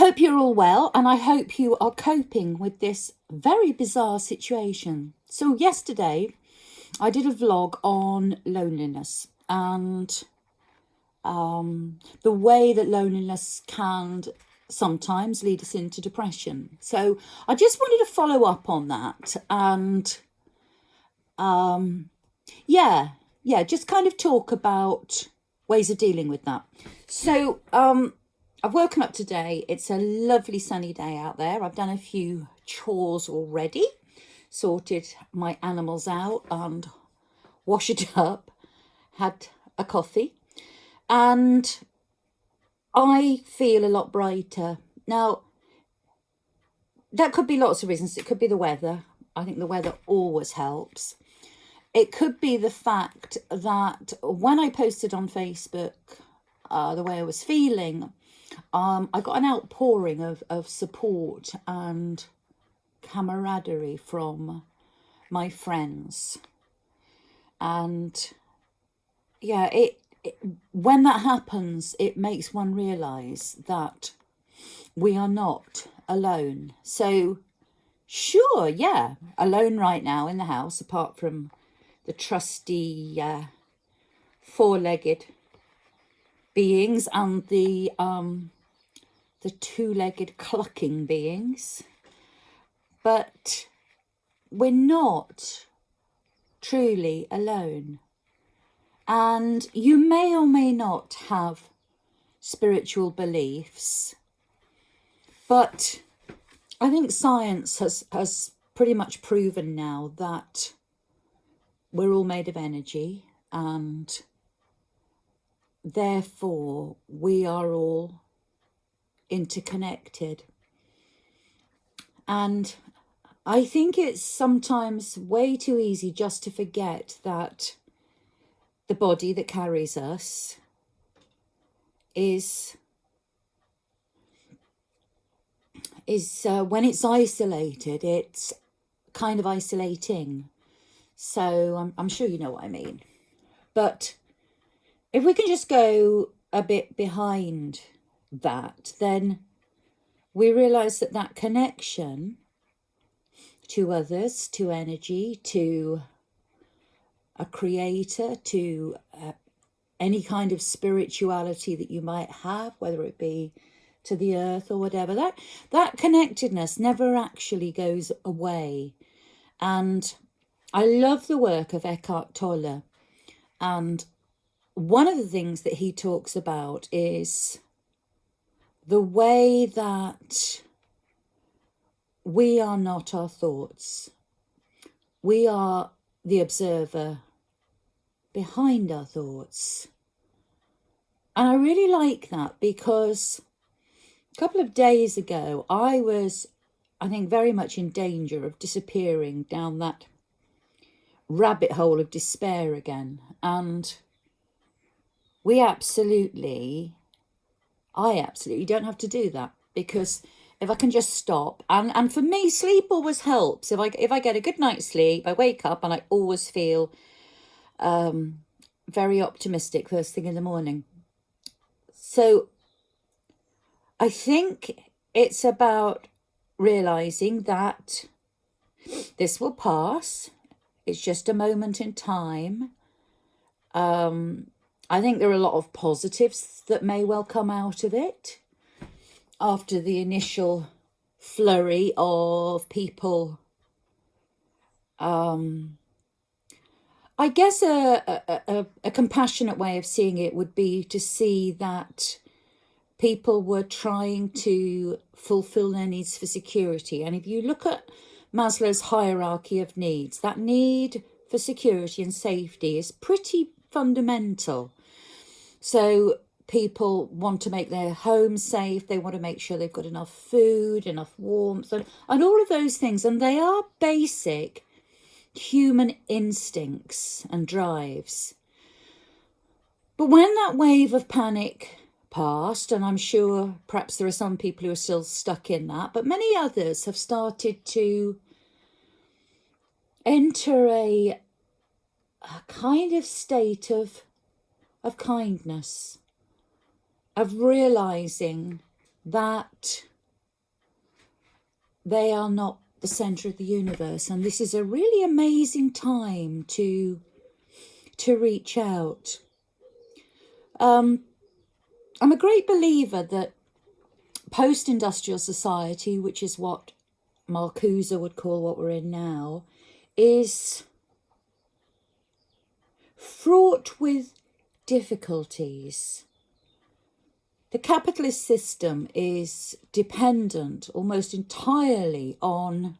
hope you're all well, and I hope you are coping with this very bizarre situation. So yesterday I did a vlog on loneliness and the way that loneliness can sometimes lead us into depression. So I just wanted to follow up on that and just kind of talk about ways of dealing with that. So I've woken up today. It's a lovely sunny day out there. I've done a few chores already, sorted my animals out and washed it up, had a coffee, and I feel a lot brighter. Now, that could be lots of reasons. It could be the weather. I think the weather always helps. It could be the fact that when I posted on Facebook the way I was feeling, I got an outpouring of support and camaraderie from my friends. And yeah, when that happens, it makes one realise that we are not alone. So sure, yeah, alone right now in the house, apart from the trusty four-legged beings and the two-legged clucking beings, but we're not truly alone. And you may or may not have spiritual beliefs, but I think science has pretty much proven now that we're all made of energy, and therefore we are all interconnected. And I think it's sometimes way too easy just to forget that the body that carries us is when it's isolated, it's kind of isolating. So I'm sure you know what I mean. But if we can just go a bit behind that, then we realise that connection to others, to energy, to a creator, to any kind of spirituality that you might have, whether it be to the earth or whatever, that connectedness never actually goes away. And I love the work of Eckhart Tolle, and one of the things that he talks about is the way that we are not our thoughts. We are the observer behind our thoughts. And I really like that, because a couple of days ago I was, I think, very much in danger of disappearing down that rabbit hole of despair again. And I absolutely don't have to do that, because if I can just stop, and for me, sleep always helps. If I get a good night's sleep, I wake up and I always feel very optimistic first thing in the morning. So I think it's about realising that this will pass. It's just a moment in time. I think there are a lot of positives that may well come out of it after the initial flurry of people. I guess a compassionate way of seeing it would be to see that people were trying to fulfill their needs for security. And if you look at Maslow's hierarchy of needs, that need for security and safety is pretty fundamental. So people want to make their home safe. They want to make sure they've got enough food, enough warmth, and all of those things. And they are basic human instincts and drives. But when that wave of panic passed, and I'm sure perhaps there are some people who are still stuck in that, but many others have started to enter a kind of state of kindness, of realising that they are not the centre of the universe. And this is a really amazing time to reach out. I'm a great believer that post-industrial society, which is what Marcuse would call what we're in now, is fraught with difficulties. The capitalist system is dependent almost entirely on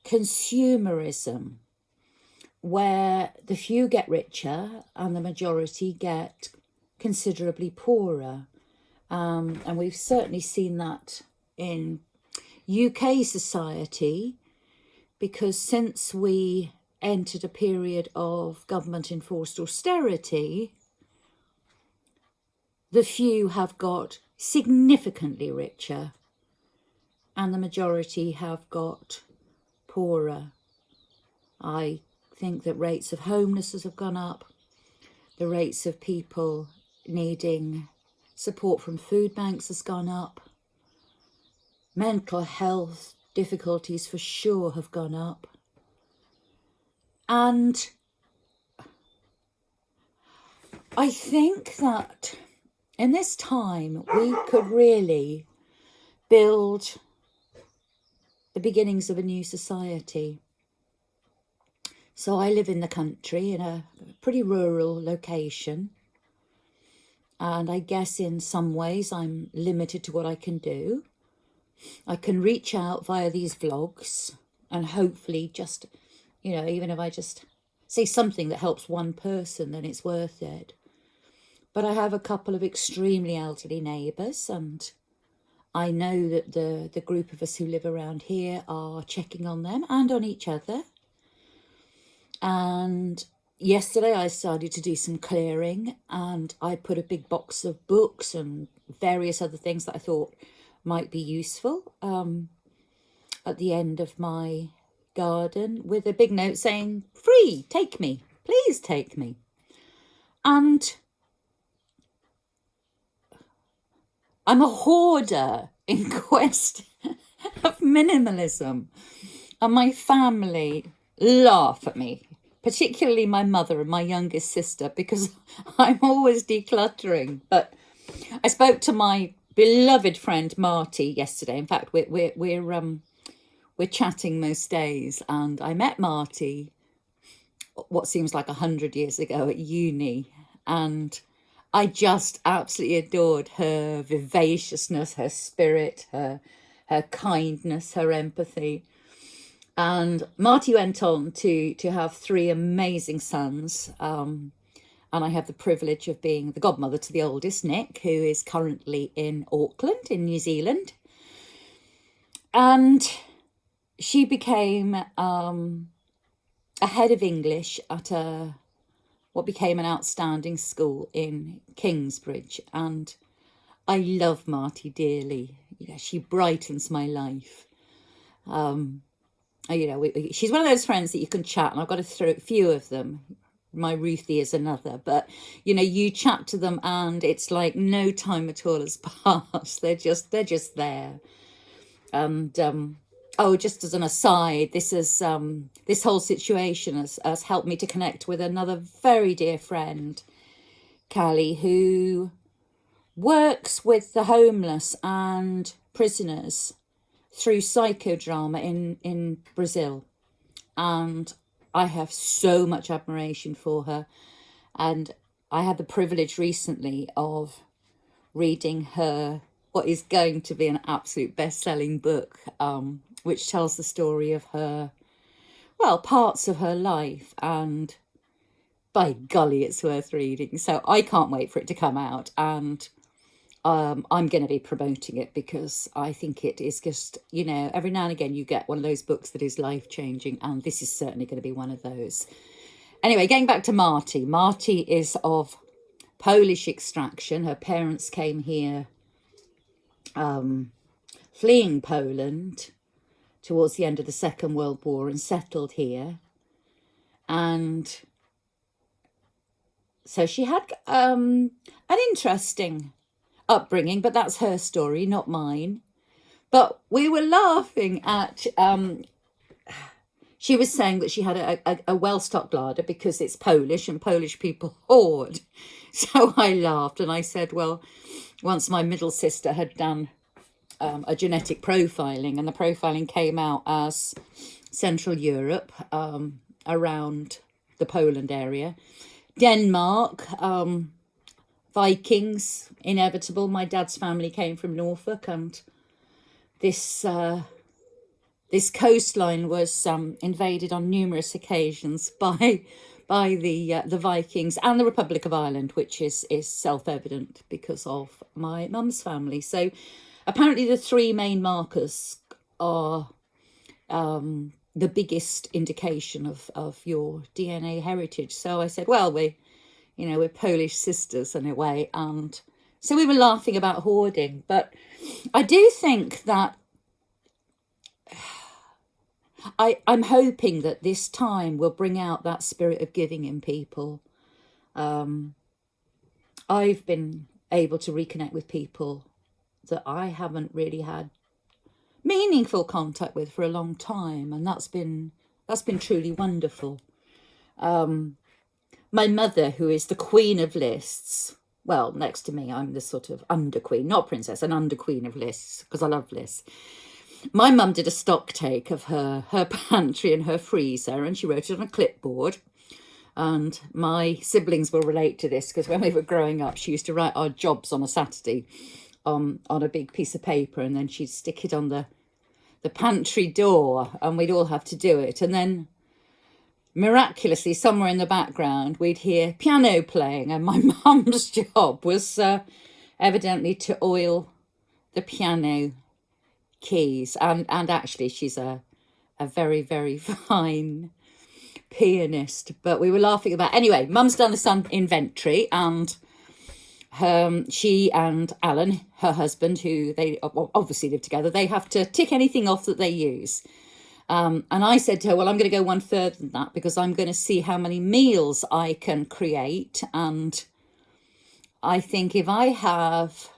consumerism, where the few get richer and the majority get considerably poorer. And we've certainly seen that in UK society, because since we entered a period of government-enforced austerity, the few have got significantly richer and the majority have got poorer. I think that rates of homelessness have gone up, the rates of people needing support from food banks has gone up, mental health difficulties for sure have gone up, and I think that in this time we could really build the beginnings of a new society. So I live in the country in a pretty rural location, and I guess in some ways I'm limited to what I can do. I can reach out via these vlogs and hopefully just, you know, even if I just say something that helps one person, then it's worth it. But I have a couple of extremely elderly neighbours, and I know that the group of us who live around here are checking on them and on each other. And yesterday I started to do some clearing, and I put a big box of books and various other things that I thought might be useful at the end of my garden, with a big note saying, "Free, take me, please take me." And I'm a hoarder in quest of minimalism, and my family laugh at me, particularly my mother and my youngest sister, because I'm always decluttering. But I spoke to my beloved friend Marty yesterday. In fact, we're chatting most days, and I met Marty what seems like 100 years ago at uni, and I just absolutely adored her vivaciousness, her spirit, her kindness, her empathy. And Marty went on to have 3 amazing sons, and I have the privilege of being the godmother to the oldest, Nick, who is currently in Auckland in New Zealand. And she became a head of English at what became an outstanding school in Kingsbridge. And I love Marty dearly. You know, she brightens my life. You know, she's one of those friends that you can chat, and I've got a few of them. My Ruthie is another, but you know, you chat to them and it's like no time at all has passed. They're just there. And oh, just as an aside, this whole situation has helped me to connect with another very dear friend, Callie, who works with the homeless and prisoners through psychodrama in Brazil. And I have so much admiration for her. And I had the privilege recently of reading her, what is going to be an absolute best-selling book, which tells the story of her, well, parts of her life. And by golly, it's worth reading. So I can't wait for it to come out. And I'm going to be promoting it, because I think it is just, you know, every now and again you get one of those books that is life-changing, and this is certainly going to be one of those. Anyway, getting back to Marty. Marty is of Polish extraction. Her parents came here fleeing Poland towards the end of the Second World War and settled here. And so she had an interesting upbringing, but that's her story, not mine. But we were laughing at, she was saying that she had a well-stocked larder because it's Polish and Polish people hoard. So I laughed and I said, well, once my middle sister had done a genetic profiling, and the profiling came out as Central Europe, around the Poland area. Denmark, Vikings, inevitable. My dad's family came from Norfolk, and this coastline was invaded on numerous occasions by the Vikings and the Republic of Ireland, which is self-evident because of my mum's family. So apparently the three main markers are the biggest indication of your DNA heritage. So I said, well, we're Polish sisters in a way. And so we were laughing about hoarding. But I do think that I'm hoping that this time will bring out that spirit of giving in people. I've been able to reconnect with people that I haven't really had meaningful contact with for a long time, and that's been truly wonderful. My mother, who is the queen of lists, well, next to me, I'm the sort of under queen, not princess, an under queen of lists, because I love lists. My mum did a stock take of her pantry and her freezer, and she wrote it on a clipboard. And my siblings will relate to this, because when we were growing up, she used to write our jobs on a Saturday on a big piece of paper, and then she'd stick it on the pantry door, and we'd all have to do it. And then miraculously, somewhere in the background, we'd hear piano playing, and my mum's job was evidently to oil the piano keys. And actually, she's a very, very fine pianist. But we were laughing about, anyway, mum's done this inventory, and she and Alan, her husband, who they obviously live together, they have to tick anything off that they use. And I said to her, well, I'm going to go one further than that, because I'm going to see how many meals I can create. And I think if I have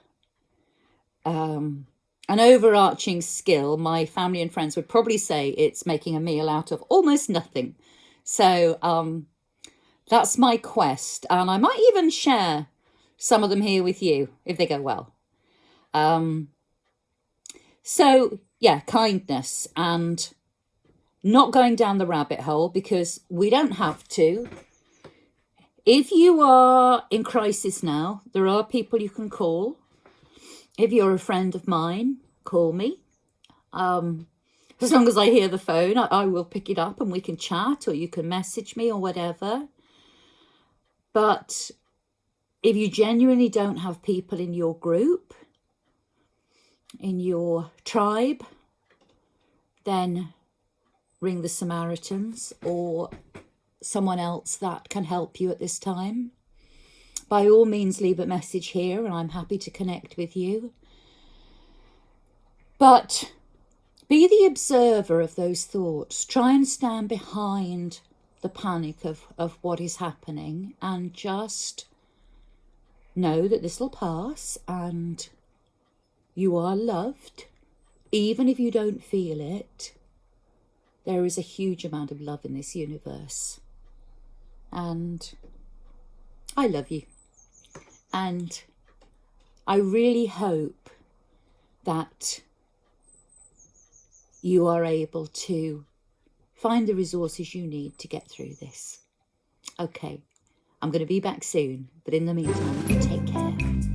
an overarching skill, my family and friends would probably say it's making a meal out of almost nothing. So that's my quest. And I might even share some of them here with you if they go well. So yeah, kindness and not going down the rabbit hole, because we don't have to. If you are in crisis now, there are people you can call. If you're a friend of mine, call me. As long as I hear the phone, I will pick it up and we can chat, or you can message me or whatever. But if you genuinely don't have people in your group, in your tribe, then ring the Samaritans or someone else that can help you at this time. By all means, leave a message here and I'm happy to connect with you. But be the observer of those thoughts. Try and stand behind the panic of what is happening, and just know that this will pass and you are loved. Even if you don't feel it, there is a huge amount of love in this universe. And I love you. And I really hope that you are able to find the resources you need to get through this. Okay, I'm going to be back soon, but in the meantime, take care.